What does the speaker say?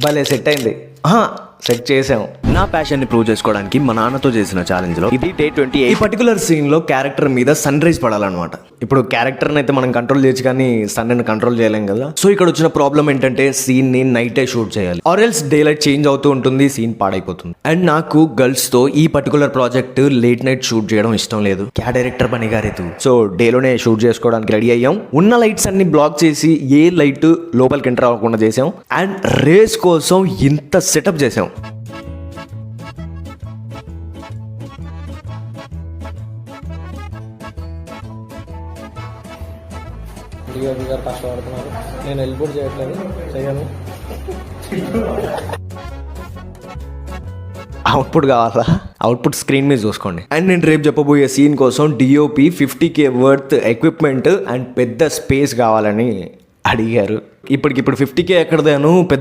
భలే సెట్ అయింది. సెట్ చేసాం. నా ప్యాషన్ ని ప్రూవ్ చేసుకోవడానికి మా నాన్నతో చేసిన ఛాలెంజ్ లో ఇది డే 28. ఈ పర్టికులర్ సీన్ లో క్యారెక్టర్ మీద సన్ రైజ్ పడాలన్నమాట. ఇప్పుడు క్యారెక్టర్ అయితే మనం కంట్రోల్ చేయొచ్చు కానీ సన్ ని కంట్రోల్ చేయలేం కదా. సో ఇక్కడ వచ్చిన ప్రాబ్లం ఏంటంటే సీన్ ని నైటే షూట్ చేయాలి, or else day light change అవుతూ ఉంటుంది, సీన్ పాడైపోతుంది. అండ్ నాకు గర్ల్స్ తో ఈ particular project late night shoot చేయడం ఇష్టం లేదు. క్యా డైరెక్టర్ బనేగా రే తూ. సో డేలోనే షూట్ చేసుకోవడానికి రెడీ అయ్యాం. ఉన్న లైట్స్ అన్ని బ్లాక్ చేసి ఏ లైట్ లోపలికి ఎంటర్ అవ్వకుండా చేసాం. అండ్ రేస్ కోసం ఇంత సెటప్ చేసాం. డిఓపి గారు కష్టపడుతున్నారు, నేను హెల్ప్ కూడా చేయట్లేదు, చేయను. అవుట్పుట్ కావాలా? అవుట్పుట్ స్క్రీన్ మీద చూసుకోండి. అండ్ నేను రేపు చెప్పబోయే సీన్ కోసం DOP 50K worth equipment and పెద్ద స్పేస్ కావాలని అడిగారు. ఇప్పటికిప్పుడు 50K ఎక్కడదాను పెద్ద